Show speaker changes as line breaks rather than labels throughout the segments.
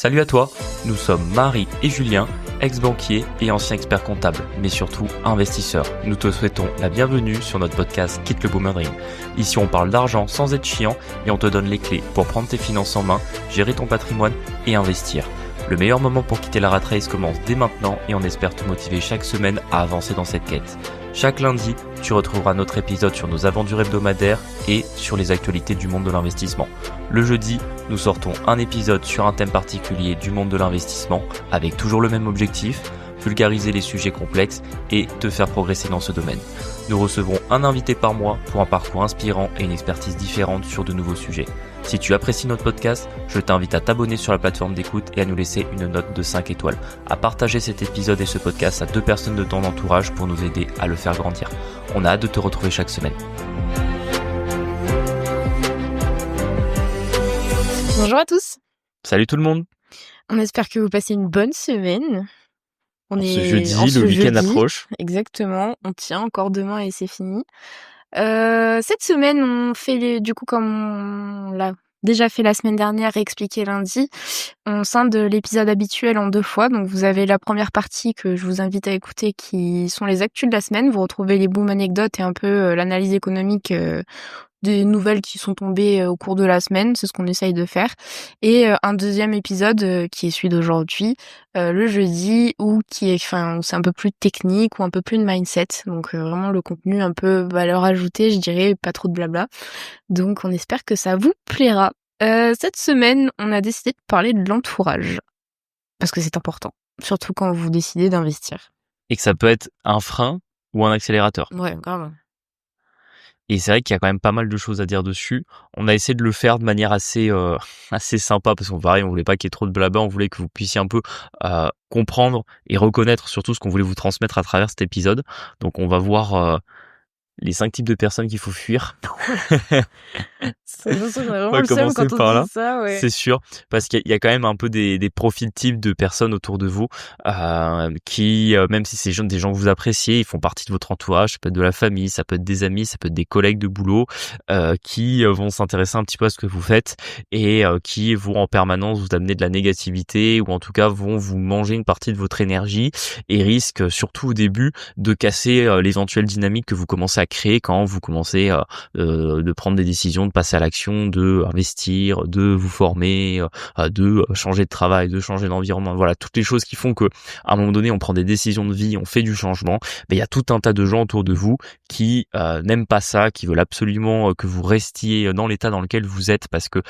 Salut à toi, nous sommes Marie et Julien, ex-banquiers et anciens experts comptables, mais surtout investisseurs. Nous te souhaitons la bienvenue sur notre podcast Quitte le Boomer Dream. Ici on parle d'argent sans être chiant et on te donne les clés pour prendre tes finances en main, gérer ton patrimoine et investir. Le meilleur moment pour quitter la rat race commence dès maintenant et on espère te motiver chaque semaine à avancer dans cette quête. Chaque lundi, tu retrouveras notre épisode sur nos aventures hebdomadaires et sur les actualités du monde de l'investissement. Le jeudi, nous sortons un épisode sur un thème particulier du monde de l'investissement avec toujours le même objectif, vulgariser les sujets complexes et te faire progresser dans ce domaine. Nous recevons un invité par mois pour un parcours inspirant et une expertise différente sur de nouveaux sujets. Si tu apprécies notre podcast, je t'invite à t'abonner sur la plateforme d'écoute et à nous laisser une note de 5 étoiles, à partager cet épisode et ce podcast à 2 personnes de ton entourage pour nous aider à le faire grandir. On a hâte de te retrouver chaque semaine.
Bonjour à tous.
Salut tout le monde.
On espère que vous passez une bonne semaine.
Ce jeudi, le week-end approche.
Exactement, on tient encore demain et c'est fini. Cette semaine, on fait du coup comme on l'a déjà fait la semaine dernière et expliqué lundi, on scinde l'épisode habituel en 2 fois. Donc vous avez la première partie que je vous invite à écouter qui sont les actus de la semaine. Vous retrouvez les booms anecdotes et un peu l'analyse économique des nouvelles qui sont tombées au cours de la semaine, c'est ce qu'on essaye de faire. Et un deuxième épisode qui est celui d'aujourd'hui, le jeudi, où c'est un peu plus technique ou un peu plus de mindset. Donc vraiment le contenu un peu valeur ajoutée, je dirais, pas trop de blabla. Donc on espère que ça vous plaira. Cette semaine, on a décidé de parler de l'entourage. Parce que c'est important, surtout quand vous décidez d'investir.
Et que ça peut être un frein ou un accélérateur.
Ouais, grave.
Et c'est vrai qu'il y a quand même pas mal de choses à dire dessus. On a essayé de le faire de manière assez sympa parce qu'on voulait pas qu'il y ait trop de blabla, on voulait que vous puissiez un peu comprendre et reconnaître surtout ce qu'on voulait vous transmettre à travers cet épisode. Donc on va voir les 5 types de personnes qu'il faut fuir.
On
va commencer par là,
ça, ouais.
c'est sûr, parce qu'il y a quand même un peu des profils types de personnes autour de vous qui, même si c'est des gens que vous appréciez, ils font partie de votre entourage, ça peut être de la famille, ça peut être des amis, ça peut être des collègues de boulot qui vont s'intéresser un petit peu à ce que vous faites et qui vont en permanence vous amener de la négativité ou en tout cas vont vous manger une partie de votre énergie et risquent surtout au début de casser l'éventuelle dynamique que vous commencez à créer quand vous commencez de prendre des décisions, de passer à l'action, de investir, de vous former, de changer de travail, de changer d'environnement. Voilà, toutes les choses qui font que à un moment donné, on prend des décisions de vie, on fait du changement. Mais il y a tout un tas de gens autour de vous qui n'aiment pas ça, qui veulent absolument que vous restiez dans l'état dans lequel vous êtes parce que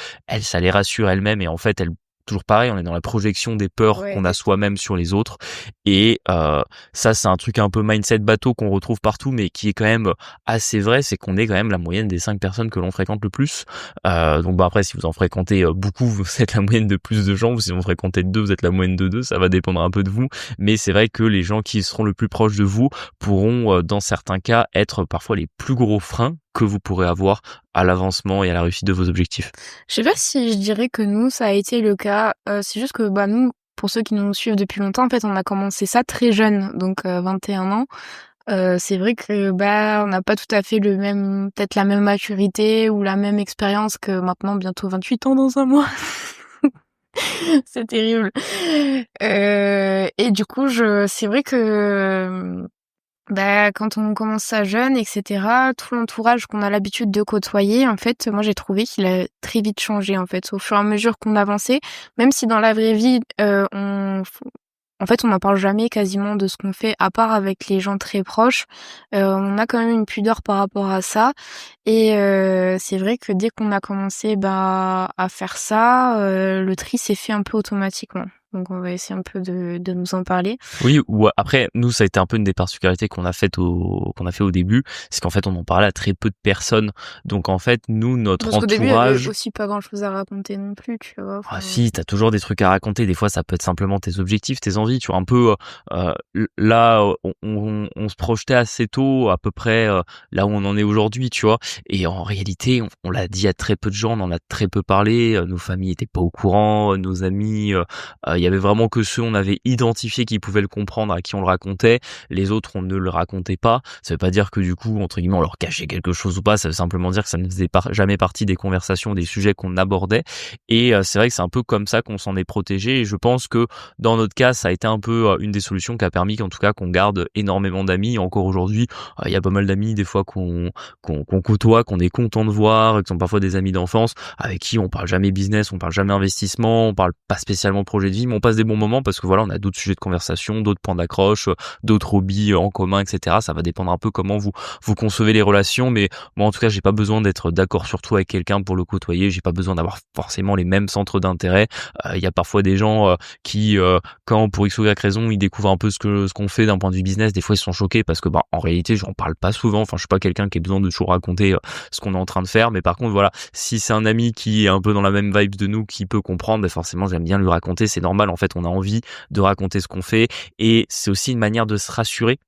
ça les rassure elles-mêmes et en fait toujours pareil, on est dans la projection des peurs qu'on a soi-même sur les autres et ça c'est un truc un peu mindset bateau qu'on retrouve partout mais qui est quand même assez vrai, c'est qu'on est quand même la moyenne des 5 personnes que l'on fréquente le plus. Donc après si vous en fréquentez beaucoup, vous êtes la moyenne de plus de gens, ou si vous en fréquentez 2, vous êtes la moyenne de 2, ça va dépendre un peu de vous, mais c'est vrai que les gens qui seront le plus proches de vous pourront dans certains cas être parfois les plus gros freins que vous pourrez avoir à l'avancement et à la réussite de vos objectifs.
Je sais pas si je dirais que nous, ça a été le cas. C'est juste que nous, pour ceux qui nous suivent depuis longtemps, en fait, on a commencé ça très jeune, donc 21 ans. C'est vrai que on n'a pas tout à fait peut-être la même maturité ou la même expérience que maintenant, bientôt 28 ans dans un mois. C'est terrible. Et du coup, c'est vrai que quand on commence ça jeune, etc., tout l'entourage qu'on a l'habitude de côtoyer, en fait, moi j'ai trouvé qu'il a très vite changé, en fait, au fur et à mesure qu'on avançait, même si dans la vraie vie, on n'en parle jamais quasiment de ce qu'on fait, à part avec les gens très proches. On a quand même une pudeur par rapport à ça. Et c'est vrai que dès qu'on a commencé à faire ça, le tri s'est fait un peu automatiquement. Donc on va essayer un peu de nous en parler.
Oui, ou après nous ça a été un peu une des particularités qu'on a fait au début, c'est qu'en fait on en parlait à très peu de personnes. Donc en fait nous notre
Parce qu'au
entourage,
début, il y avait aussi pas grand-chose à raconter non plus, tu vois.
Ah si, t'as toujours des trucs à raconter. Des fois, ça peut être simplement tes objectifs, tes envies. Tu vois, un peu là, on se projetait assez tôt, à peu près là où on en est aujourd'hui, tu vois. Et en réalité, on l'a dit à très peu de gens, on en a très peu parlé. Nos familles étaient pas au courant, nos amis. Il y il y avait vraiment que ceux on avait identifiés qui pouvaient le comprendre, à qui on le racontait. Les autres, on ne le racontait pas. Ça veut pas dire que du coup, entre guillemets, on leur cachait quelque chose ou pas. Ça veut simplement dire que ça ne faisait jamais partie des conversations, des sujets qu'on abordait. Et c'est vrai que c'est un peu comme ça qu'on s'en est protégé. Et je pense que dans notre cas, ça a été un peu une des solutions qui a permis qu'en tout cas qu'on garde énormément d'amis. Encore aujourd'hui, il y a pas mal d'amis des fois qu'on côtoie, qu'on est content de voir, qui sont parfois des amis d'enfance, avec qui on parle jamais business, on parle jamais investissement, on parle pas spécialement projet de vie, mais on passe des bons moments parce que voilà, on a d'autres sujets de conversation, d'autres points d'accroche, d'autres hobbies en commun, etc. Ça va dépendre un peu comment vous concevez les relations, mais moi en tout cas, j'ai pas besoin d'être d'accord sur tout avec quelqu'un pour le côtoyer, j'ai pas besoin d'avoir forcément les mêmes centres d'intérêt. Il y a parfois des gens qui, quand pour X ou Y raison, ils découvrent un peu ce qu'on fait d'un point de vue business, des fois ils sont choqués parce que en réalité, j'en parle pas souvent. Enfin, je suis pas quelqu'un qui ait besoin de toujours raconter ce qu'on est en train de faire, mais par contre voilà, si c'est un ami qui est un peu dans la même vibe de nous, qui peut comprendre, ben forcément j'aime bien lui raconter, c'est normal, en fait on a envie de raconter ce qu'on fait, et c'est aussi une manière de se rassurer.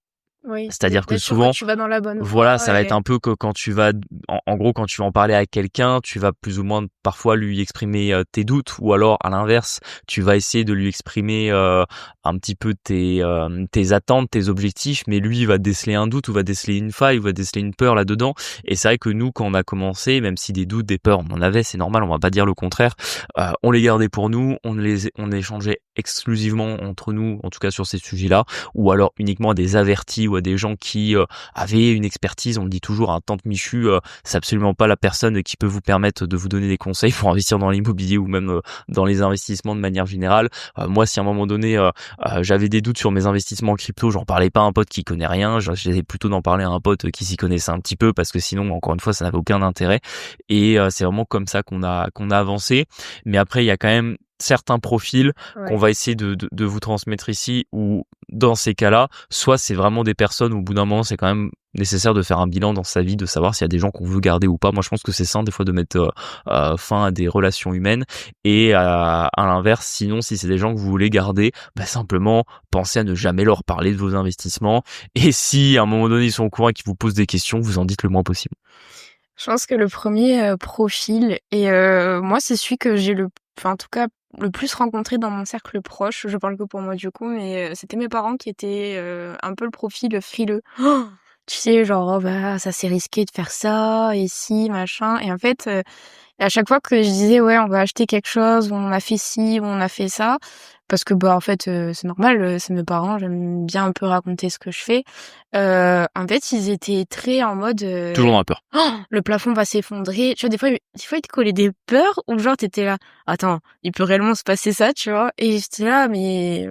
Oui,
C'est-à-dire que
d'être sûr que
souvent,
tu vas dans la bonne
voilà,
voie
ça va être
et
un peu que quand tu vas, en gros, quand tu vas en parler à quelqu'un, tu vas plus ou moins parfois lui exprimer tes doutes, ou alors à l'inverse, tu vas essayer de lui exprimer un petit peu tes attentes, tes objectifs, mais lui il va déceler un doute, ou va déceler une faille, ou va déceler une peur là-dedans. Et c'est vrai que nous, quand on a commencé, même si des doutes, des peurs, on en avait, c'est normal, on va pas dire le contraire, on les gardait pour nous, on échangeait exclusivement entre nous, en tout cas sur ces sujets-là, ou alors uniquement à des avertis ou à des gens qui avaient une expertise. On le dit toujours, un Tante Michu, c'est absolument pas la personne qui peut vous permettre de vous donner des conseils pour investir dans l'immobilier ou même dans les investissements de manière générale. Moi, si à un moment donné j'avais des doutes sur mes investissements en crypto, j'en parlais pas à un pote qui connaît rien, j'essayais plutôt d'en parler à un pote qui s'y connaissait un petit peu, parce que sinon, encore une fois, ça n'avait aucun intérêt. Et c'est vraiment comme ça qu'on a avancé. Mais après, il y a quand même certains profils qu'on
ouais.
va essayer de vous transmettre ici, ou dans ces cas-là, soit c'est vraiment des personnes où au bout d'un moment c'est quand même nécessaire de faire un bilan dans sa vie, de savoir s'il y a des gens qu'on veut garder ou pas. Moi je pense que c'est sain des fois de mettre fin à des relations humaines, et à l'inverse, sinon si c'est des gens que vous voulez garder, simplement pensez à ne jamais leur parler de vos investissements, et si à un moment donné ils sont au courant et qu'ils vous posent des questions, vous en dites le moins possible.
Je pense que le premier profil et moi c'est celui que j'ai en tout cas le plus rencontré dans mon cercle proche. Je parle que pour moi du coup, mais c'était mes parents qui étaient un peu le profil frileux. Oh, tu sais, genre oh, bah ça c'est risqué de faire ça et si machin. Et en fait, à chaque fois que je disais ouais on va acheter quelque chose, ou on a fait ci, ou on a fait ça, parce que en fait c'est normal, c'est mes parents, j'aime bien un peu raconter ce que je fais. En fait ils étaient très en mode
Toujours dans la peur.
oh, le plafond va s'effondrer. Tu vois, des fois, ils te collaient des peurs où genre t'étais là, attends, il peut réellement se passer ça, tu vois. Et j'étais là, mais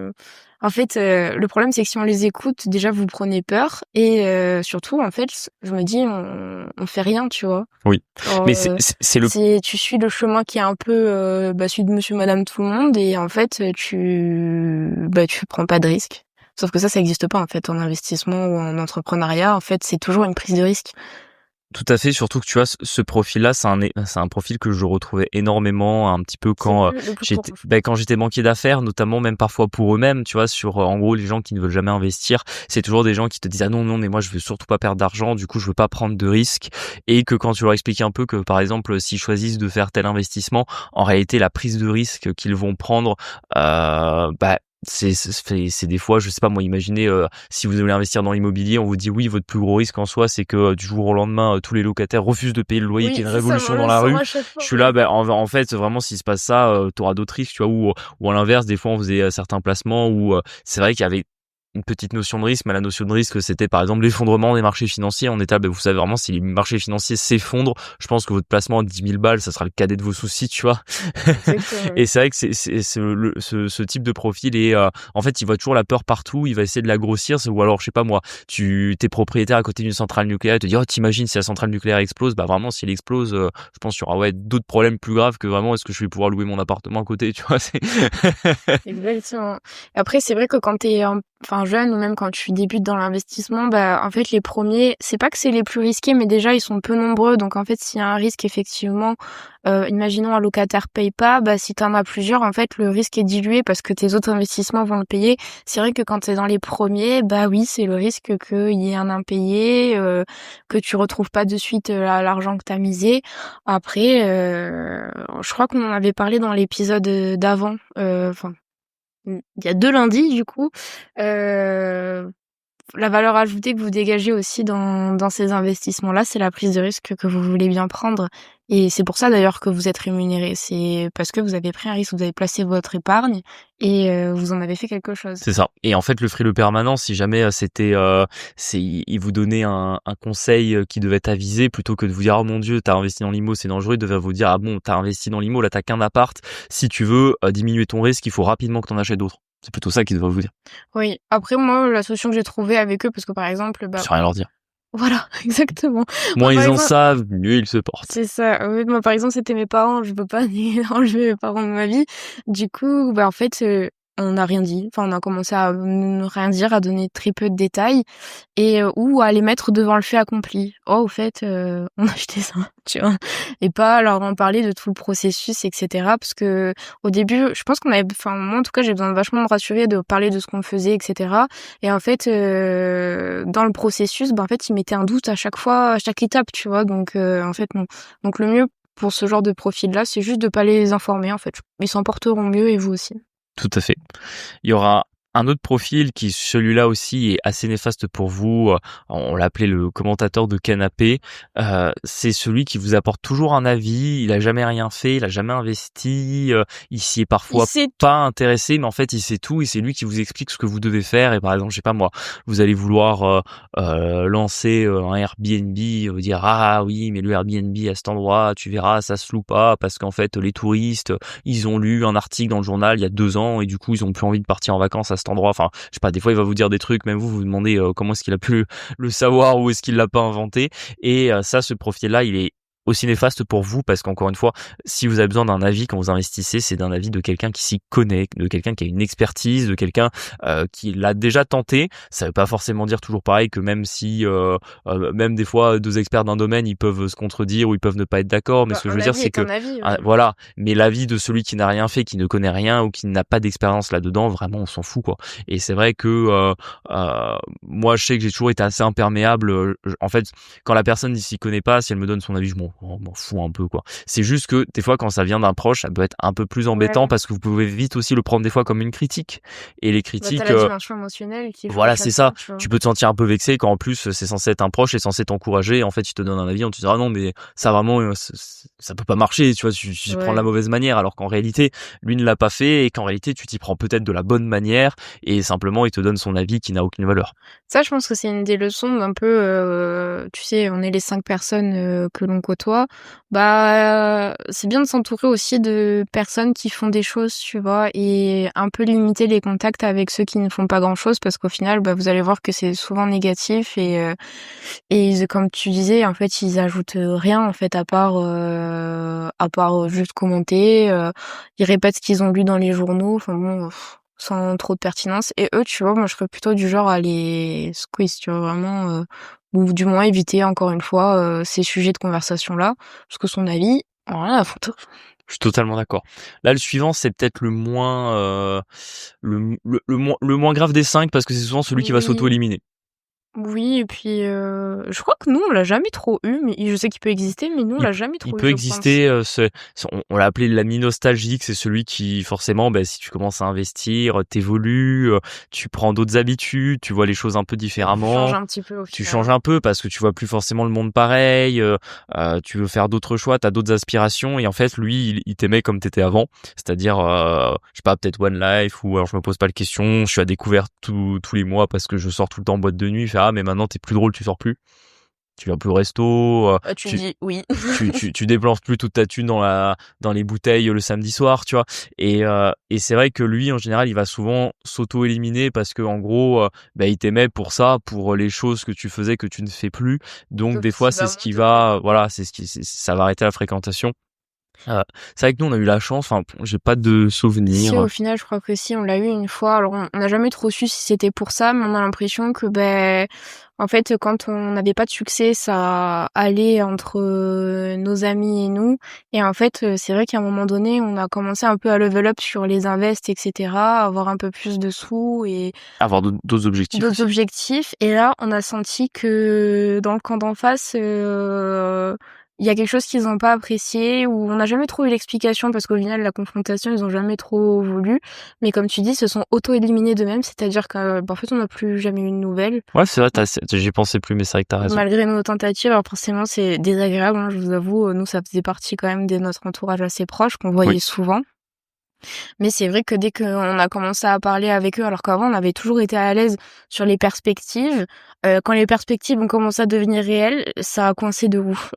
en fait, le problème c'est que si on les écoute, déjà vous prenez peur et surtout, en fait, je me dis, on fait rien, tu vois.
Oui,
Genre,
mais c'est le
tu suis le chemin qui est un peu celui de Monsieur, Madame, tout le monde et en fait, tu prends pas de risque. Sauf que ça existe pas en fait en investissement ou en entrepreneuriat. En fait, c'est toujours une prise de risque.
Tout à fait, surtout que tu vois, ce profil-là, c'est un profil que je retrouvais énormément un petit peu
C'est
quand
le plus
j'étais,
courant.
quand j'étais banquier d'affaires, notamment même parfois pour eux-mêmes, tu vois, sur en gros les gens qui ne veulent jamais investir, c'est toujours des gens qui te disent ah non mais moi je veux surtout pas perdre d'argent, du coup je veux pas prendre de risques, et que quand tu leur expliques un peu que par exemple s'ils choisissent de faire tel investissement, en réalité la prise de risque qu'ils vont prendre, c'est des fois, je sais pas moi, imaginez si vous voulez investir dans l'immobilier, on vous dit oui, votre plus gros risque en soi c'est que du jour au lendemain tous les locataires refusent de payer le loyer, qu'il
Oui,
y ait une
c'est ça,
révolution
on
dans
le
la
sent
rue.
à chaque
Je
fois,
suis
ouais.
là, en fait vraiment s'il se passe ça, t'auras d'autres risques, tu vois, ou à l'inverse, des fois on faisait certains placements où c'est vrai qu'il y avait une petite notion de risque, mais la notion de risque c'était par exemple l'effondrement des marchés financiers. On était là, vous savez vraiment si les marchés financiers s'effondrent, je pense que votre placement à 10 000 balles, ça sera le cadet de vos soucis, tu vois.
Exactement.
Et c'est vrai que ce type de profil, et en fait il voit toujours la peur partout, il va essayer de la grossir, ou alors je sais pas moi, t'es propriétaire à côté d'une centrale nucléaire, et te dis oh t'imagines si la centrale nucléaire explose, vraiment si elle explose, je pense qu'il y aura d'autres problèmes plus graves que vraiment est-ce que je vais pouvoir louer mon appartement à côté, tu vois.
Exactement. Après, c'est vrai que quand t'es jeune ou même quand tu débutes dans l'investissement, en fait, les premiers, c'est pas que c'est les plus risqués, mais déjà, ils sont peu nombreux. Donc, en fait, s'il y a un risque, effectivement, imaginons un locataire paye pas, si t'en as plusieurs, en fait, le risque est dilué parce que tes autres investissements vont le payer. C'est vrai que quand t'es dans les premiers, oui, c'est le risque qu'il y ait un impayé, que tu retrouves pas de suite l'argent que t'as misé. Après, je crois qu'on en avait parlé dans l'épisode d'avant, il y a 2 lundis du coup. Heu, la valeur ajoutée que vous dégagez aussi dans ces investissements-là, c'est la prise de risque que vous voulez bien prendre et c'est pour ça d'ailleurs que vous êtes rémunérés. C'est parce que vous avez pris un risque, vous avez placé votre épargne et vous en avez fait quelque chose.
C'est ça. Et en fait, le frileux permanent, si jamais il vous donnait un conseil qui devait être avisé, plutôt que de vous dire oh mon Dieu, t'as investi dans l'IMO, c'est dangereux, il devait vous dire ah bon, t'as investi dans l'IMO, là t'as qu'un appart, si tu veux diminuer ton risque, il faut rapidement que t'en achètes d'autres. C'est plutôt ça qu'il devrait vous dire.
Oui, après moi, la solution que j'ai trouvée avec eux parce que par exemple,
C'est rien leur dire.
voilà, exactement. Moi
Moins
par
ils en
exemple
savent, mieux ils se portent.
c'est ça. Oui, moi, par exemple, c'était mes parents. Je peux pas enlever mes parents de ma vie. Du coup, en fait, on n'a rien dit. Enfin, on a commencé à ne rien dire, à donner très peu de détails et ou à les mettre devant le fait accompli. Oh, au fait, on a acheté ça, tu vois? Et pas leur en parler de tout le processus, et cetera. Parce que au début, je pense qu'on avait, enfin, moi, en tout cas, j'ai besoin de vachement me rassurer, de parler de ce qu'on faisait, et cetera. Et en fait, dans le processus, en fait, ils mettaient un doute à chaque fois, à chaque étape, tu vois? Donc, en fait, non. Donc, le mieux pour ce genre de profil-là, c'est juste de pas les informer, en fait. Ils s'en porteront mieux et vous aussi.
Tout à fait. Il y aura un autre profil qui, celui-là aussi, est assez néfaste pour vous. On l'appelait le commentateur de canapé. C'est celui qui vous apporte toujours un avis. Il a jamais rien fait, il a jamais investi. Il s'y est
Il
parfois
sait
pas intéressé, mais en fait, il sait tout et c'est lui qui vous explique ce que vous devez faire. Et par exemple, je sais pas moi, vous allez vouloir lancer un Airbnb, vous dire ah oui, mais le Airbnb à cet endroit, tu verras, ça se loue pas parce qu'en fait, les touristes, ils ont lu un article dans le journal il y a 2 ans et du coup, ils ont plus envie de partir en vacances à cet endroit. Enfin, je sais pas, des fois, il va vous dire des trucs, même vous vous demandez comment est-ce qu'il a pu le savoir ou est-ce qu'il l'a pas inventé. Et ça, ce profil-là, il est aussi néfaste pour vous parce qu'encore une fois, si vous avez besoin d'un avis quand vous investissez, c'est d'un avis de quelqu'un qui s'y connaît, de quelqu'un qui a une expertise, de quelqu'un qui l'a déjà tenté. Ça veut pas forcément dire toujours pareil que même si même des fois 2 experts d'un domaine ils peuvent se contredire ou ils peuvent ne pas être d'accord, mais ce que je
un
veux dire
avis
c'est
est
que
un avis, ouais.
voilà, mais l'avis de celui qui n'a rien fait, qui ne connaît rien ou qui n'a pas d'expérience là-dedans, vraiment on s'en fout quoi. Et c'est vrai que moi je sais que j'ai toujours été assez imperméable. En fait, quand la personne ne s'y connaît pas, si elle me donne son avis, je m'en fous un peu quoi. C'est juste que des fois quand ça vient d'un proche, ça peut être un peu plus embêtant
Ouais.
parce que vous pouvez vite aussi le prendre des fois comme une critique. Et les
T'as
critiques,
la dimension émotionnelle qui joue
voilà,
aussi
c'est
là-dedans,
ça.
tu vois?
Tu peux te sentir un peu vexé quand en plus c'est censé être un proche, c'est censé t'encourager. En fait, il te donne un avis, on te dit ah non mais ça vraiment ça peut pas marcher, tu vois, tu t'y prends de la
Ouais.
mauvaise manière, alors qu'en réalité lui ne l'a pas fait et qu'en réalité tu t'y prends peut-être de la bonne manière et simplement il te donne son avis qui n'a aucune valeur.
Ça, je pense que c'est une des leçons d'un peu, tu sais, on est les 5 personnes, que l'on côtoie. C'est bien de s'entourer aussi de personnes qui font des choses, tu vois? Et un peu limiter les contacts avec ceux qui ne font pas grand-chose parce qu'au final, vous allez voir que c'est souvent négatif et comme tu disais, en fait, ils ajoutent rien, en fait, à part, juste commenter, ils répètent ce qu'ils ont lu dans les journaux, enfin bon, sans trop de pertinence. Et eux, tu vois, moi, je serais plutôt du genre à les squeeze, tu vois, vraiment, ou du moins éviter, encore une fois, ces sujets de conversation-là, parce que son avis, rien à foutre.
Je suis totalement d'accord. Là, le suivant, c'est peut-être le moins le moins grave des 5 parce que c'est souvent celui qui va
Oui.
s'auto-éliminer.
Oui, et puis, je crois que nous, on l'a jamais trop eu, mais je sais qu'il peut exister, mais nous, on
Il
l'a
p
jamais
il
trop eu,
peut
je pense.
exister, on l'a appelé l'ami nostalgique, c'est celui qui forcément, si tu commences à investir, t'évolues, tu prends d'autres habitudes, tu vois les choses un peu
Change
différemment.
un petit peu au
Tu
final.
changes un peu parce que tu vois plus forcément le monde pareil, tu veux faire d'autres choix, t'as d'autres aspirations et en fait lui il t'aimait comme t'étais avant, c'est-à-dire je sais pas peut-être One Life ou alors je me pose pas de questions, je suis à découvert tous les mois parce que je sors tout le temps en boîte de nuit, il fait ah mais maintenant t'es plus drôle, tu sors plus, tu vas plus au resto,
Tu dis oui.
tu dépenses plus toute ta thune dans les bouteilles le samedi soir, tu vois. Et c'est vrai que lui en général il va souvent s'auto-éliminer parce que en gros il t'aimait pour ça, pour les choses que tu faisais que tu ne fais plus. Donc
Sauf
des fois
qu'il
c'est
va
ce qui
moins te plaire.
va voilà, ça va arrêter la fréquentation. C'est vrai que nous on a eu la chance, enfin j'ai pas de
Si,
souvenirs.
au final, je crois que si, on l'a eu une fois. Alors, on n'a jamais trop su si c'était pour ça, mais on a l'impression que, en fait, quand on n'avait pas de succès, ça allait entre nos amis et nous. Et en fait, c'est vrai qu'à un moment donné, on a commencé un peu à level up sur les invests, etc., avoir un peu plus de sous et
Avoir d'autres objectifs
d'autres
aussi.
objectifs. Et là, on a senti que dans le camp d'en face, il y a quelque chose qu'ils ont pas apprécié ou on n'a jamais trop eu l'explication parce qu'au final, la confrontation, ils ont jamais trop voulu. Mais comme tu dis, ils se sont auto-éliminés d'eux-mêmes, c'est-à-dire en fait, on n'a plus jamais eu de nouvelles.
Ouais, c'est vrai, j'y pensais plus, mais c'est vrai que t'as raison.
Malgré nos tentatives, alors forcément, c'est désagréable, hein, je vous avoue. Nous, ça faisait partie quand même de notre entourage assez proche qu'on voyait
Oui.
souvent. Mais c'est vrai que dès qu'on a commencé à parler avec eux, alors qu'avant, on avait toujours été à l'aise sur les perspectives, quand les perspectives ont commencé à devenir réelles, ça a coincé de ouf.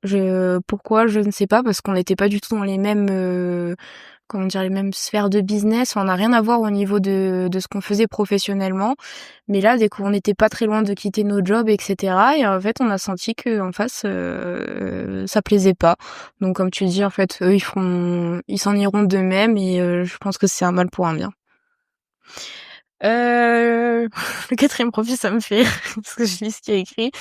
Pourquoi? Je ne sais pas, parce qu'on n'était pas du tout dans les mêmes, comment dire? Les mêmes sphères de business. On n'a rien à voir au niveau de ce qu'on faisait professionnellement. Mais là, dès qu'on n'était pas très loin de quitter nos jobs et cetera et en fait, on a senti qu'en face, ça plaisait pas. Donc comme tu dis, en fait, eux, ils s'en iront d'eux-mêmes et je pense que c'est un mal pour un bien. Le 4e profil, ça me fait rire parce que je lis ce qu'il y a écrit.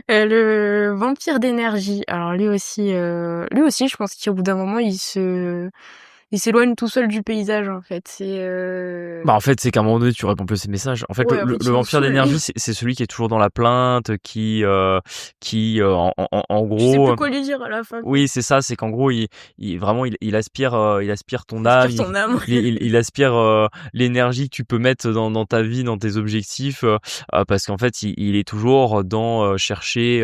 Le vampire d'énergie. Alors lui aussi, je pense qu'au bout d'un moment, il s'éloigne tout seul du paysage, en fait.
Bah, en fait, c'est qu'à un moment donné, tu réponds plus à ces messages. En fait,
Ouais, en fait,
le
il nous
vampire
saoule.
d'énergie, c'est celui qui est toujours dans la plainte, en
Tu sais
gros,
plus quoi lui dire à la fin, quoi.
oui, c'est ça, c'est qu'en gros, vraiment, il aspire ton
Il
âme,
aspire ton âme.
il aspire l'énergie que tu peux mettre dans ta vie, dans tes objectifs, parce qu'en fait, il est toujours dans chercher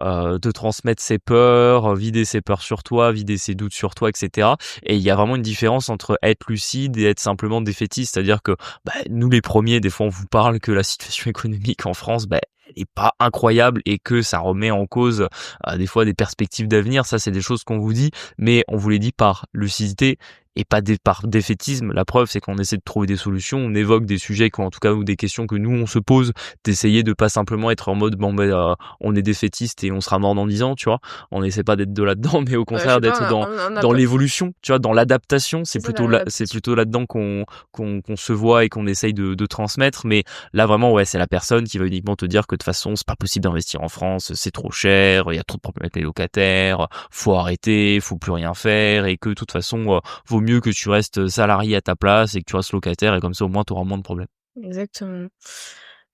te transmettre ses peurs, vider ses peurs sur toi, vider ses doutes sur toi, etc. Et il y a vraiment une différence entre être lucide et être simplement défaitiste, c'est-à-dire que nous les premiers, des fois, on vous parle que la situation économique en France, elle est pas incroyable et que ça remet en cause des fois des perspectives d'avenir. Ça, c'est des choses qu'on vous dit, mais on vous les dit par lucidité et pas par défaitisme. La preuve, c'est qu'on essaie de trouver des solutions, on évoque des sujets ou en tout cas ou des questions que nous on se pose, d'essayer de pas simplement être en mode on est défaitiste et on sera mort dans 10 ans, tu vois. On n'essaie pas d'être de là-dedans, mais au
Je
contraire
sais
d'être
pas,
dans
on a
dans
pas
l'évolution, tu vois, dans l'adaptation.
c'est ça, la
C'est plutôt là-dedans qu'on se voit et qu'on essaye de transmettre. Mais là vraiment, ouais, c'est la personne qui va uniquement te dire que de toute façon, c'est pas possible d'investir en France, c'est trop cher, il y a trop de problèmes avec les locataires, faut arrêter, faut plus rien faire et que de toute façon, vaut mieux que tu restes salarié à ta place et que tu restes locataire et comme ça au moins tu auras moins de problèmes.
exactement.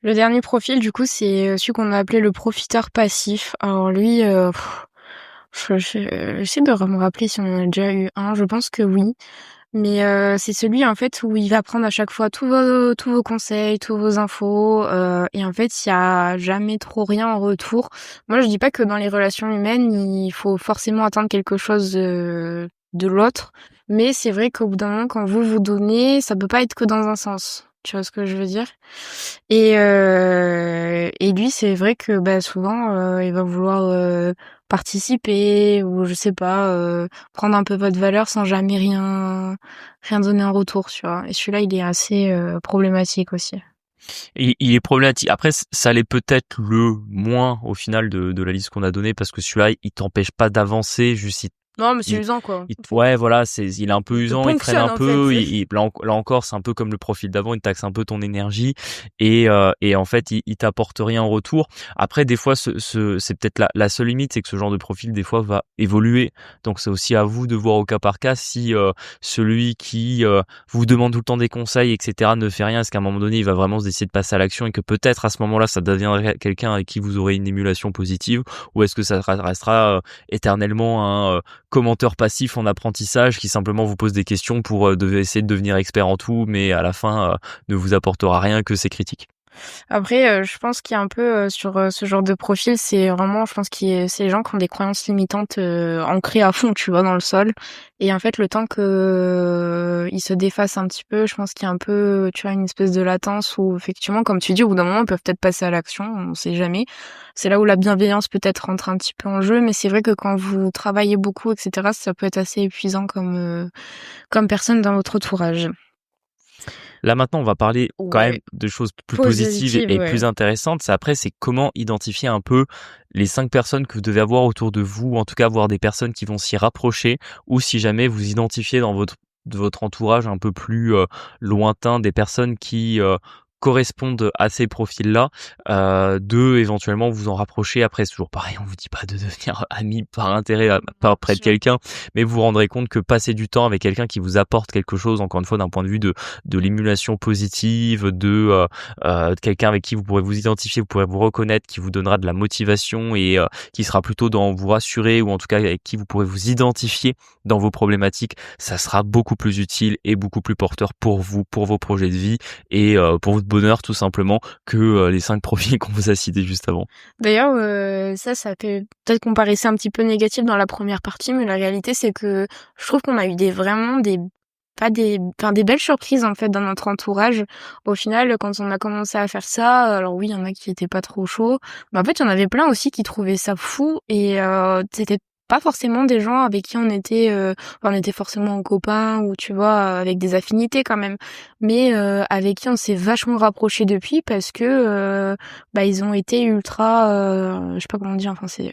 Le dernier profil, du coup, c'est celui qu'on a appelé le profiteur passif. Alors lui, j'essaie de me rappeler si on en a déjà eu un. Je pense que oui. Mais c'est celui, en fait, où il va prendre à chaque fois tous vos conseils, tous vos infos, et en fait, il y a jamais trop rien en retour. Moi, je dis pas que dans les relations humaines, il faut forcément attendre quelque chose, de l'autre, mais c'est vrai qu'au bout d'un moment, quand vous donnez, ça peut pas être que dans un sens. Tu vois ce que je veux dire? Et lui, c'est vrai que, souvent, il va vouloir, participer ou je sais pas, prendre un peu votre valeur sans jamais rien donner en retour, tu vois? Et celui-là, il est assez, problématique aussi.
Et il est problématique. Après, ça l'est peut-être le moins au final de la liste qu'on a donnée parce que celui-là, il t'empêche pas d'avancer, juste
Non, mais c'est
il,
usant, quoi.
ouais, voilà, il est un peu
Il te
usant, il traîne
ponctionne,
un
en fait.
peu, là encore, c'est un peu comme le profil d'avant, il taxe un peu ton énergie et en fait, il t'apporte rien en retour. Après, des fois, c'est peut-être la seule limite, c'est que ce genre de profil, des fois, va évoluer. Donc, c'est aussi à vous de voir au cas par cas si celui qui vous demande tout le temps des conseils, etc., ne fait rien, est-ce qu'à un moment donné, il va vraiment se décider de passer à l'action et que peut-être à ce moment-là, ça deviendrait quelqu'un avec qui vous aurez une émulation positive, ou est-ce que ça restera éternellement un commenteur passif en apprentissage qui simplement vous pose des questions pour essayer de devenir expert en tout, mais à la fin ne vous apportera rien que ses critiques.
Après, je pense qu'il y a un peu, sur, ce genre de profil, c'est vraiment je pense c'est les gens qui ont des croyances limitantes, ancrées à fond, tu vois, dans le sol et en fait, le temps que, ils se défassent un petit peu, je pense qu'il y a un peu, tu vois, une espèce de latence où effectivement, comme tu dis, au bout d'un moment, ils peuvent peut-être passer à l'action, on sait jamais. C'est là où la bienveillance peut-être rentre un petit peu en jeu, mais c'est vrai que quand vous travaillez beaucoup et cetera, ça peut être assez épuisant comme personne dans votre entourage.
Là maintenant, on va parler quand même
Ouais,
de choses plus positives
positive,
et
ouais.
plus intéressantes. C'est comment identifier un peu les 5 personnes que vous devez avoir autour de vous, ou en tout cas avoir des personnes qui vont s'y rapprocher, ou si jamais vous identifiez de votre entourage un peu plus lointain des personnes qui correspondent à ces profils-là, de éventuellement vous en rapprocher. Après, c'est toujours pareil, on vous dit pas de devenir ami par intérêt, par près de quelqu'un, mais vous vous rendrez compte que passer du temps avec quelqu'un qui vous apporte quelque chose, encore une fois, d'un point de vue de l'émulation positive, de quelqu'un avec qui vous pourrez vous identifier, vous pourrez vous reconnaître, qui vous donnera de la motivation et qui sera plutôt dans vous rassurer, ou en tout cas avec qui vous pourrez vous identifier dans vos problématiques, ça sera beaucoup plus utile et beaucoup plus porteur pour vous, pour vos projets de vie et pour votre bonheur tout simplement, que les 5 profils qu'on vous a cités juste avant.
D'ailleurs, ça fait peut-être qu'on paraissait un petit peu négatif dans la première partie, mais la réalité c'est que je trouve qu'on a eu vraiment des belles surprises en fait dans notre entourage. Au final, quand on a commencé à faire ça, alors oui, il y en a qui étaient pas trop chauds, mais en fait, il y en avait plein aussi qui trouvaient ça fou et c'était pas forcément des gens avec qui on était forcément copains ou tu vois, avec des affinités quand même, mais avec qui on s'est vachement rapprochés depuis parce que ils ont été ultra, je sais pas comment dire, enfin c'est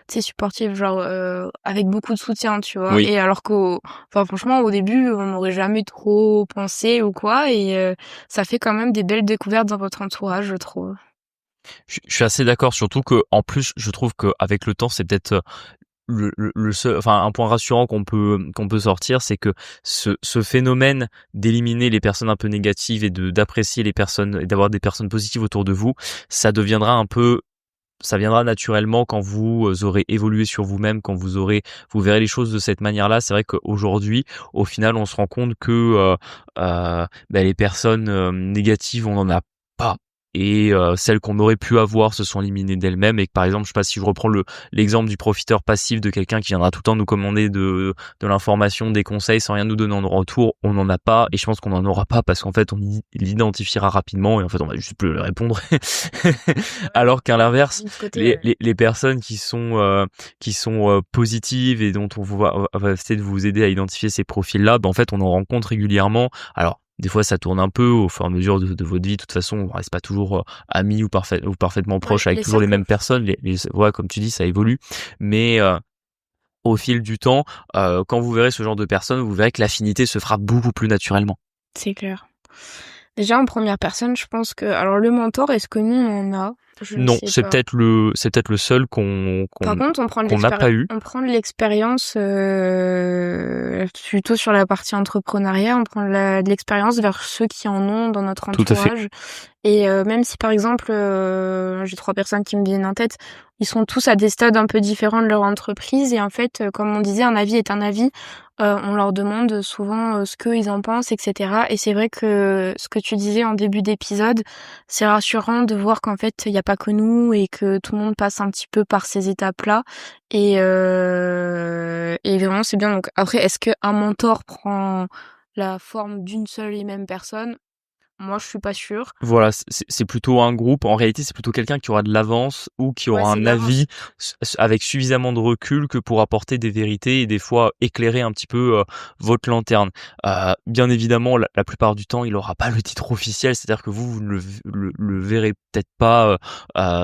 tu sais, supportifs, genre avec beaucoup de soutien, tu vois.
Oui.
Et alors franchement, au début, on n'aurait jamais trop pensé ou quoi, et ça fait quand même des belles découvertes dans votre entourage, je trouve.
Je suis assez d'accord, surtout que en plus, je trouve qu'avec le temps, c'est peut-être le seul, enfin un point rassurant qu'on peut sortir, c'est que ce phénomène d'éliminer les personnes un peu négatives et d'apprécier les personnes et d'avoir des personnes positives autour de vous, ça viendra naturellement quand vous aurez évolué sur vous-même, quand vous verrez les choses de cette manière-là. C'est vrai qu'aujourd'hui, au final, on se rend compte que les personnes négatives, on en a pas. Et celles qu'on aurait pu avoir se sont éliminées d'elles-mêmes. Et que, par exemple, je sais pas, si je reprends l'exemple du profiteur passif, de quelqu'un qui viendra tout le temps nous commander de l'information, des conseils sans rien nous donner en retour, on n'en a pas, et je pense qu'on n'en aura pas parce qu'en fait on l'identifiera rapidement et en fait on va juste plus le répondre. Alors qu'à l'inverse, les personnes qui sont positives et dont va essayer de vous aider à identifier ces profils-là, en fait on en rencontre régulièrement. Alors des fois, ça tourne un peu au fur et à mesure de votre vie. De toute façon, on reste pas toujours amis ou parfaitement proches avec toujours les mêmes personnes. Comme tu dis, ça évolue. Mais au fil du temps, quand vous verrez ce genre de personnes, vous verrez que l'affinité se fera beaucoup plus naturellement.
C'est clair. Déjà, en première personne, je pense que... Alors, le mentor, est-ce que nous, on en a?
Non, c'est peut-être le seul
Par contre,
qu'on n'a pas eu.
On prend de l'expérience plutôt sur la partie entrepreneuriat. On prend de l'expérience vers ceux qui en ont dans notre entourage.
Tout à fait.
Et même si par exemple, j'ai 3 personnes qui me viennent en tête, ils sont tous à des stades un peu différents de leur entreprise. Et en fait, comme on disait, un avis est un avis. On leur demande souvent ce qu'ils en pensent, etc. Et c'est vrai que ce que tu disais en début d'épisode, c'est rassurant de voir qu'en fait, il n'y a pas que nous et que tout le monde passe un petit peu par ces étapes-là. Et vraiment, c'est bien. Donc après, est-ce qu'un mentor prend la forme d'une seule et même personne? Moi, je suis pas sûre.
Voilà, c'est plutôt un groupe. En réalité, c'est plutôt quelqu'un qui aura de l'avance ou qui aura un avis avec suffisamment de recul que pour apporter des vérités et des fois éclairer un petit peu votre lanterne. Bien évidemment, la plupart du temps, il aura pas le titre officiel, c'est-à-dire que vous ne le verrez peut-être pas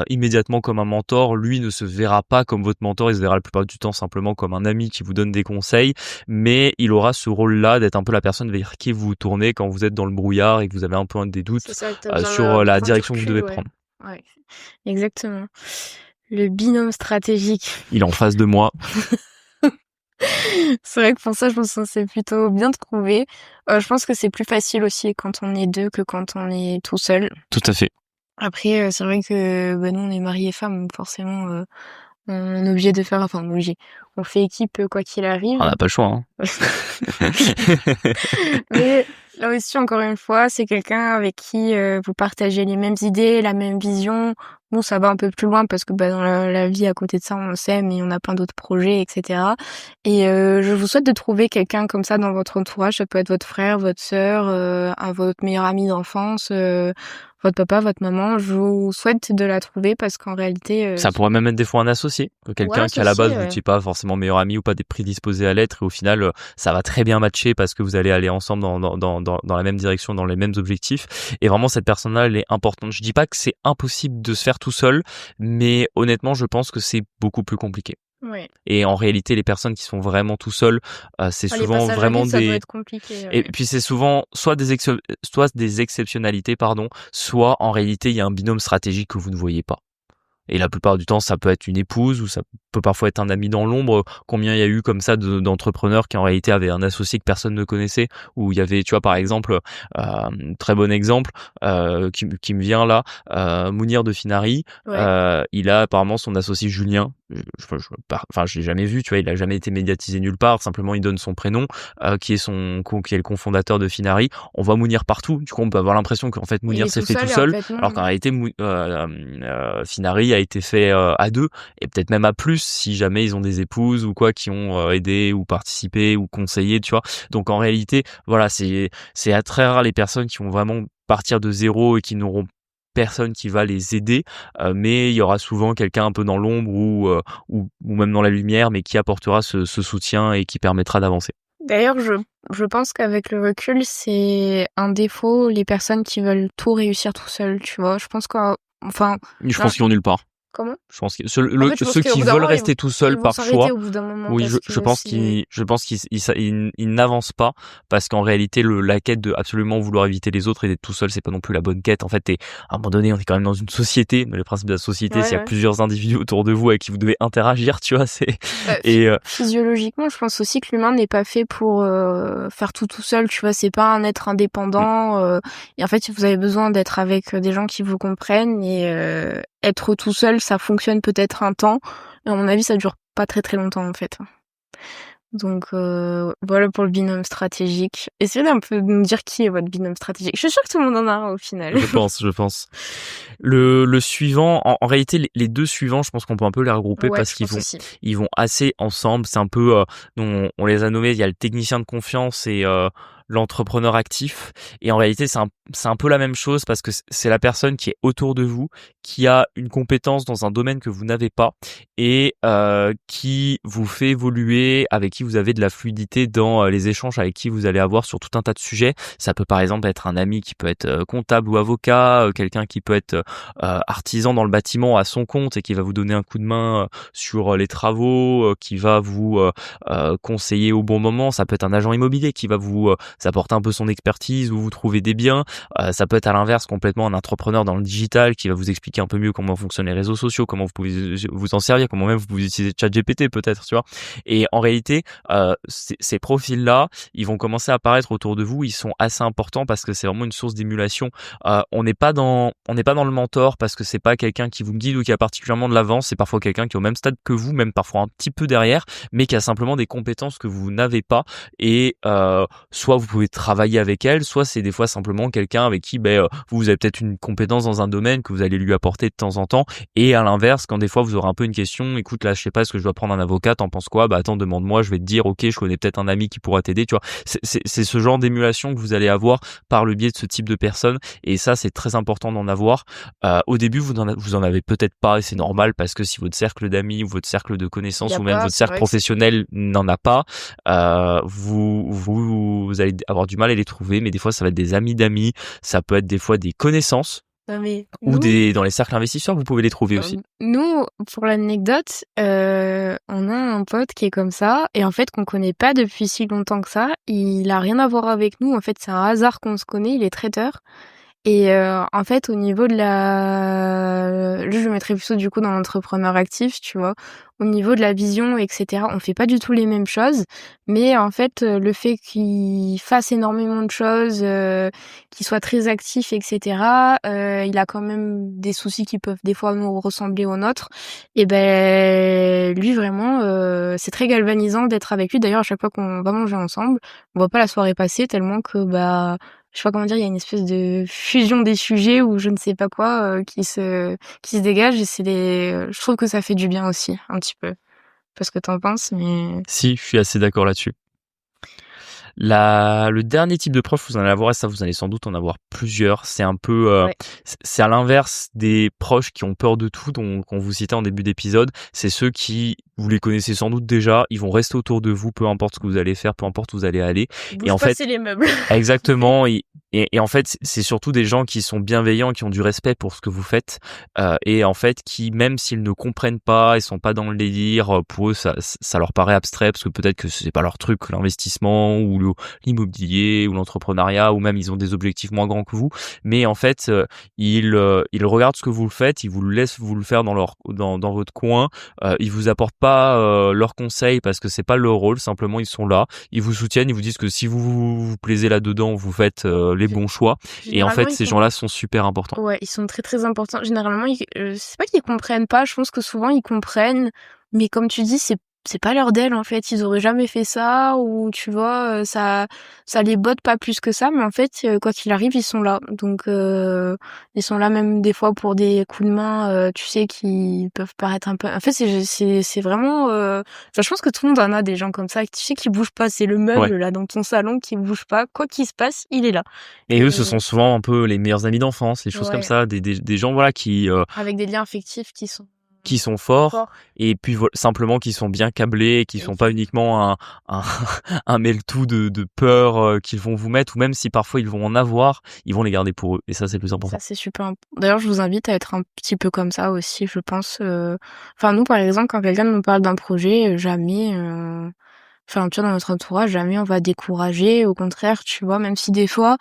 immédiatement comme un mentor. Lui ne se verra pas comme votre mentor, il se verra la plupart du temps simplement comme un ami qui vous donne des conseils, mais il aura ce rôle-là d'être un peu la personne vers qui vous vous tournez quand vous êtes dans le brouillard et que vous avez un peu des doutes sur la direction que vous devez prendre.
Ouais, exactement. Le binôme stratégique.
Il est en face de moi.
C'est vrai que pour ça, je pense que c'est plutôt bien trouvé. Je pense que c'est plus facile aussi quand on est 2 que quand on est tout seul.
Tout à fait.
Après, c'est vrai que nous, on est mariés femmes, donc forcément, on est obligé de faire... Enfin, on est obligé. On fait équipe quoi qu'il arrive.
On n'a pas le choix. Hein.
Mais là aussi, encore une fois, c'est quelqu'un avec qui vous partagez les mêmes idées, la même vision. Nous, ça va un peu plus loin parce que dans la vie à côté de ça, on s'aime et on a plein d'autres projets, etc. Et je vous souhaite de trouver quelqu'un comme ça dans votre entourage. Ça peut être votre frère, votre sœur, votre meilleur ami d'enfance, votre papa, votre maman. Je vous souhaite de la trouver parce qu'en réalité...
ça pourrait même être des fois un associé. Quelqu'un qui à la base vous n'étiez pas forcément meilleur ami ou pas prédisposé à l'être, et au final ça va très bien matcher parce que vous allez aller ensemble dans la même direction, dans les mêmes objectifs, et vraiment cette personne-là elle est importante. Je dis pas que c'est impossible de se faire tout seul, mais honnêtement je pense que c'est beaucoup plus compliqué.
Ouais.
Et en réalité, les personnes qui sont vraiment tout seuls, c'est
Ah, les
souvent
passages à
vraiment
vide, ça doit
des
être compliqué,
et
ouais.
puis c'est souvent soit des exceptionnalités, pardon, soit en réalité, il y a un binôme stratégique que vous ne voyez pas. Et la plupart du temps, ça peut être une épouse ou ça peut parfois être un ami dans l'ombre. Combien il y a eu comme ça d'entrepreneurs qui en réalité avaient un associé que personne ne connaissait, où il y avait, tu vois, par exemple, très bon exemple qui me vient là, Mounir de Finari.
Ouais.
Il a apparemment son associé Julien. Enfin, je l'ai jamais vu, tu vois, il a jamais été médiatisé nulle part. Simplement, il donne son prénom, qui est le cofondateur de Finari. On voit Mounir partout. Du coup, on peut avoir l'impression qu'en fait
Il
Mounir
est
s'est
tout
fait tout
seul et en
seul,
fait
alors qu'en
non.
réalité Finari a été fait à deux et peut-être même à plus si jamais ils ont des épouses ou quoi qui ont aidé ou participé ou conseillé, tu vois. Donc en réalité, voilà, c'est à très rare les personnes qui vont vraiment partir de zéro et qui n'auront personne qui va les aider, mais il y aura souvent quelqu'un un peu dans l'ombre ou même dans la lumière, mais qui apportera ce soutien et qui permettra d'avancer.
D'ailleurs, je pense qu'avec le recul, c'est un défaut, les personnes qui veulent tout réussir tout seuls, tu vois? Je pense enfin,
Je
non,
pense qu'ils vont nulle part.
comment?
Je pense que
En fait, je pense
ceux
qu'au
qui
bout d'un
veulent
moment,
rester tout seuls
ils vont
par
s'arrêter
choix,
au bout d'un moment
oui,
parce
je
que
pense
c'est
n'avancent pas parce qu'en réalité, la quête de absolument vouloir éviter les autres et d'être tout seul, c'est pas non plus la bonne quête. En fait, à un moment donné, on est quand même dans une société. Mais le principe de la société, c'est
ouais,
qu'il y a
ouais.
plusieurs individus autour de vous avec qui vous devez interagir, tu vois.
Bah,
Et
physiologiquement, je pense aussi que l'humain n'est pas fait pour faire tout seul, tu vois? C'est pas un être indépendant, et en fait, vous avez besoin d'être avec des gens qui vous comprennent et être tout seul, ça fonctionne peut-être un temps, mais à mon avis, ça dure pas très, très longtemps, en fait. Donc voilà pour le binôme stratégique. Essayez d'un peu de nous dire qui est votre binôme stratégique. Je suis sûre que tout le monde en a un au final.
je pense. Le suivant, en réalité, les deux suivants, je pense qu'on peut un peu les regrouper
Ouais,
parce
je pense aussi.
ils vont assez ensemble. C'est un peu, on les a nommés. Il y a le technicien de confiance et l'entrepreneur actif. Et en réalité, c'est un peu la même chose parce que c'est la personne qui est autour de vous, qui a une compétence dans un domaine que vous n'avez pas et qui vous fait évoluer, avec qui vous avez de la fluidité dans les échanges avec qui vous allez avoir sur tout un tas de sujets. Ça peut par exemple être un ami qui peut être comptable ou avocat, quelqu'un qui peut être artisan dans le bâtiment à son compte et qui va vous donner un coup de main sur les travaux, qui va vous conseiller au bon moment. Ça peut être un agent immobilier qui va vous apporter un peu son expertise ou vous trouver des biens. Ça peut être à l'inverse complètement un entrepreneur dans le digital qui va vous expliquer un peu mieux comment fonctionnent les réseaux sociaux, comment vous pouvez vous en servir, comment même vous pouvez utiliser ChatGPT peut-être, tu vois. Et en réalité, ces profils-là, ils vont commencer à apparaître autour de vous. Ils sont assez importants parce que c'est vraiment une source d'émulation. On n'est pas dans le mentor parce que c'est pas quelqu'un qui vous guide ou qui a particulièrement de l'avance. C'est parfois quelqu'un qui est au même stade que vous, même parfois un petit peu derrière, mais qui a simplement des compétences que vous n'avez pas. Et soit vous pouvez travailler avec elle, soit c'est des fois simplement quelqu'un avec qui vous avez peut-être une compétence dans un domaine que vous allez lui apporter de temps en temps. Et à l'inverse, quand des fois vous aurez un peu une question, écoute là, je sais pas, est-ce que je dois prendre un avocat, t'en penses quoi? Bah attends, demande-moi, je vais te dire, ok, je connais peut-être un ami qui pourra t'aider, tu vois. C'est ce genre d'émulation que vous allez avoir par le biais de ce type de personnes. Et ça, c'est très important d'en avoir. Au début, vous en avez peut-être pas, et c'est normal parce que si votre cercle d'amis ou votre cercle de
Il y
connaissances
a
ou même
pas,
votre
c'est
cercle
vrai que
professionnel n'en a pas, vous allez avoir du mal à les trouver. Mais des fois, ça va être des amis d'amis, ça peut être des fois des connaissances
non mais
ou dans les cercles investisseurs, vous pouvez les trouver aussi.
nous, pour l'anecdote, on a un pote qui est comme ça et en fait qu'on connaît pas depuis si longtemps que ça. Il a rien à voir avec nous. En fait, c'est un hasard qu'on se connaît. Il est traiteur. Et en fait, au niveau de lui, je le mettrais plutôt du coup dans l'entrepreneur actif, tu vois. Au niveau de la vision, etc., on fait pas du tout les mêmes choses. Mais en fait, le fait qu'il fasse énormément de choses, qu'il soit très actif, etc., il a quand même des soucis qui peuvent des fois nous ressembler aux nôtres. Et ben lui, vraiment, c'est très galvanisant d'être avec lui. D'ailleurs, à chaque fois qu'on va manger ensemble, on voit pas la soirée passer tellement que je sais pas comment dire, il y a une espèce de fusion des sujets ou je ne sais pas quoi qui se dégage et je trouve que ça fait du bien aussi un petit peu. Je sais pas ce que t'en penses, mais
Si, je suis assez d'accord là-dessus. Le dernier type de proche, vous en allez avoir, et ça vous allez sans doute en avoir plusieurs. C'est un peu,
ouais.
c'est à l'inverse des proches qui ont peur de tout, qu'on vous citait en début d'épisode. C'est ceux qui vous les connaissez sans doute déjà, ils vont rester autour de vous, peu importe ce que vous allez faire, peu importe où vous allez aller.
Ils
Et en
bougent pas,
fait,
c'est les meubles.
exactement. Et en fait, c'est surtout des gens qui sont bienveillants, qui ont du respect pour ce que vous faites, et en fait, qui même s'ils ne comprennent pas, ils sont pas dans le délire, pour eux, ça leur paraît abstrait parce que peut-être que c'est pas leur truc, l'investissement ou l'immobilier ou l'entrepreneuriat, ou même ils ont des objectifs moins grands que vous. Mais en fait, ils regardent ce que vous faites, ils vous le laissent vous le faire dans votre coin. Ils vous apportent pas leurs conseils parce que c'est pas leur rôle. Simplement, ils sont là, ils vous soutiennent, ils vous disent que si vous plaisez là-dedans, vous faites les bons choix. Et en
Généralement,
fait, ces gens-là sont super importants.
Ouais, ils sont très très importants. Généralement, c'est pas qu'ils comprennent pas, je pense que souvent ils comprennent, mais comme tu dis, c'est pas leur deal en fait. Ils auraient jamais fait ça, ou tu vois, ça les botte pas plus que ça, mais en fait, quoi qu'il arrive, ils sont là. Donc ils sont là même des fois pour des coups de main, tu sais, qui peuvent paraître un peu. En fait, c'est vraiment. Enfin, je pense que tout le monde en a des gens comme ça, tu sais, qui bougent pas. C'est le meuble
Ouais.
là dans ton salon qui bouge pas. Quoi qu'il se passe, il est là.
Et eux, ce sont souvent un peu les meilleurs amis d'enfance, les choses comme
Ouais.
ça, des gens voilà
Avec des liens affectifs
qui sont forts,
forts.
et puis simplement qui sont bien câblés, et qui sont pas uniquement un un mêle-tout de peur qu'ils vont vous mettre, ou même si parfois ils vont en avoir, ils vont les garder pour eux, et ça c'est le plus important.
Ça, c'est super D'ailleurs, je vous invite à être un petit peu comme ça aussi, je pense. Enfin, nous, par exemple, quand quelqu'un nous parle d'un projet, jamais, enfin, tu vois, dans notre entourage, jamais on va décourager. Au contraire, tu vois, même si des fois,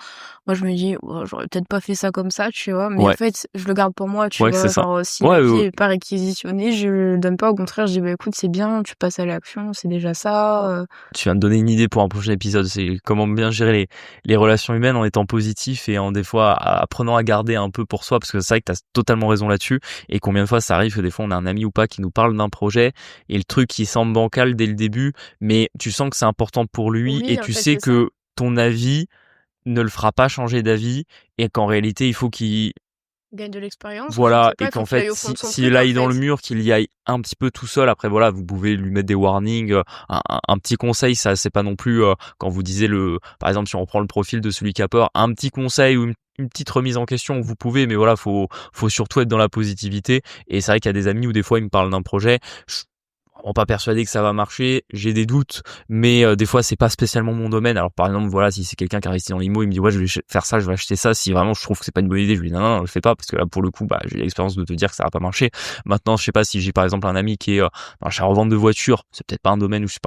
moi, je me dis, oh, j'aurais peut-être pas fait ça comme ça, tu vois. Mais en
Ouais,
fait, je le garde pour moi, tu
ouais,
vois.
c'est ça.
Genre, si
Ouais,
l'avis est pas réquisitionné, je le donne pas. Au contraire, je dis, bah écoute, c'est bien, tu passes à l'action, c'est déjà ça.
tu viens de donner une idée pour un prochain épisode, c'est comment bien gérer les relations humaines en étant positif, et en des fois apprenant à garder un peu pour soi, parce que c'est vrai que t'as totalement raison là-dessus. Et combien de fois ça arrive que des fois on a un ami ou pas qui nous parle d'un projet, et le truc qui semble bancal dès le début, mais tu sens que c'est important pour lui, et
Oui, en
tu
fait,
sais
c'est ça.
que ton avis ne le fera pas changer d'avis, et qu'en réalité il faut qu'il
Gagne de l'expérience, ou je ne
voilà,
sais pas,
et
il faut
qu'en
qu'il
fait
aille au fond de son
s'il
truc, en
aille dans
fait.
le mur, qu'il y aille un petit peu tout seul. Après voilà, vous pouvez lui mettre des warnings, un petit conseil, ça c'est pas non plus quand vous disiez par exemple, si on reprend le profil de celui qui a peur, un petit conseil ou une petite remise en question, vous pouvez, mais voilà, faut surtout être dans la positivité. Et c'est vrai qu'il y a des amis où des fois ils me parlent d'un projet, je suis pas persuadé que ça va marcher, j'ai des doutes, mais des fois c'est pas spécialement mon domaine. Alors par exemple, voilà, si c'est quelqu'un qui a investi dans l'IMO, il me dit ouais, je vais faire ça, je vais acheter ça, si vraiment je trouve que c'est pas une bonne idée, je lui dis non, je le fais pas, parce que là pour le coup, bah j'ai l'expérience de te dire que ça va pas marcher. Maintenant, je sais pas, si j'ai par exemple un ami qui est dans la revente de voitures, c'est peut-être pas un domaine où je suis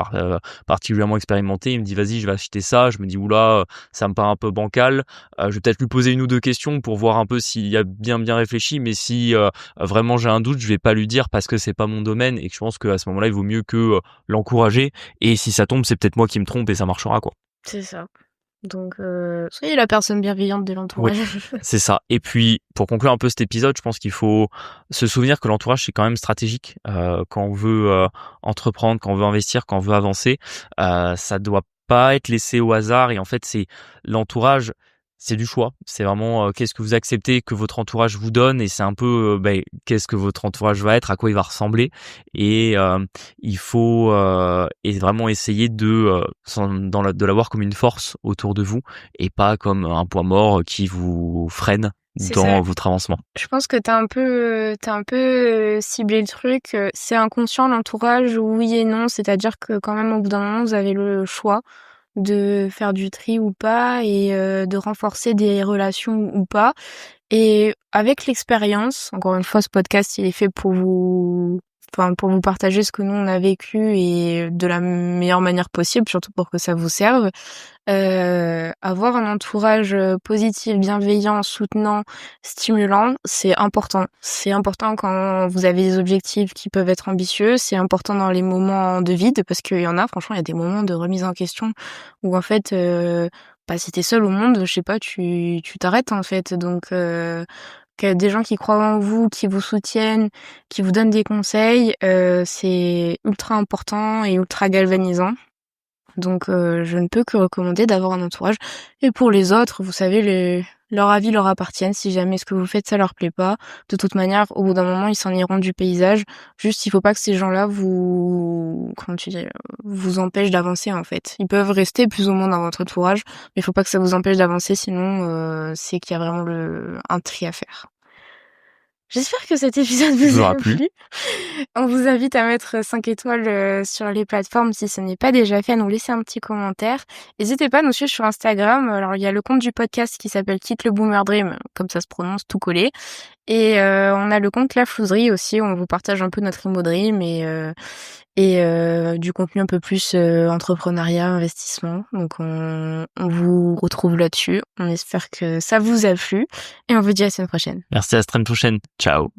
particulièrement expérimenté, il me dit vas-y, je vais acheter ça, je me dis oula, ça me paraît un peu bancal. Je vais peut-être lui poser une ou deux questions pour voir un peu s'il a bien réfléchi, mais si vraiment j'ai un doute, je vais pas lui dire parce que c'est pas mon domaine, et que je pense qu'à ce moment-là il vaut mieux que l'encourager, et si ça tombe, c'est peut-être moi qui me trompe et ça marchera, quoi.
C'est ça. Donc, soyez la personne bienveillante de
Oui,
l'entourage.
c'est ça. Et puis pour conclure un peu cet épisode, je pense qu'il faut se souvenir que l'entourage c'est quand même stratégique quand on veut entreprendre, quand on veut investir, quand on veut avancer. Ça doit pas être laissé au hasard, et en fait c'est l'entourage, c'est du choix. C'est vraiment qu'est-ce que vous acceptez que votre entourage vous donne, et c'est un peu qu'est-ce que votre entourage va être, à quoi il va ressembler. Et il faut et vraiment essayer de l'avoir comme une force autour de vous, et pas comme un poids mort qui vous freine
C'est ça.
dans votre avancement.
Je pense que t'as un peu ciblé le truc. C'est inconscient, l'entourage, oui et non. C'est-à-dire que quand même, au bout d'un moment, vous avez le choix de faire du tri ou pas, et de renforcer des relations ou pas. Et avec l'expérience, encore une fois, ce podcast, il est fait pour pour vous partager ce que nous on a vécu, et de la meilleure manière possible, surtout pour que ça vous serve. Avoir un entourage positif, bienveillant, soutenant, stimulant, c'est important. C'est important quand vous avez des objectifs qui peuvent être ambitieux. C'est important dans les moments de vide, parce qu'il y en a, franchement, il y a des moments de remise en question où en fait, si t'es seul au monde, je sais pas, tu t'arrêtes en fait. Donc des gens qui croient en vous, qui vous soutiennent, qui vous donnent des conseils, c'est ultra important et ultra galvanisant. Donc je ne peux que recommander d'avoir un entourage. Et pour les autres, vous savez, leur avis leur appartiennent. Si jamais ce que vous faites ça leur plaît pas, de toute manière, au bout d'un moment, ils s'en iront du paysage. Juste, il faut pas que ces gens-là vous empêchent d'avancer en fait. Ils peuvent rester plus ou moins dans votre entourage, mais il faut pas que ça vous empêche d'avancer, sinon c'est qu'il y a vraiment un tri à faire. J'espère que cet épisode vous
Vous
a
aura plu.
plu. On vous invite à mettre 5 étoiles sur les plateformes si ce n'est pas déjà fait, à nous laisser un petit commentaire. N'hésitez pas à nous suivre sur Instagram. Alors, il y a le compte du podcast qui s'appelle Quitte le Boomer Dream, comme ça se prononce, tout collé. Et on a le compte La Flouserie aussi, où on vous partage un peu notre Imo Dream et du contenu un peu plus entrepreneuriat, investissement. Donc on vous retrouve là-dessus. On espère que ça vous a plu et on vous dit à la semaine prochaine.
Merci, à la semaine prochaine. Ciao.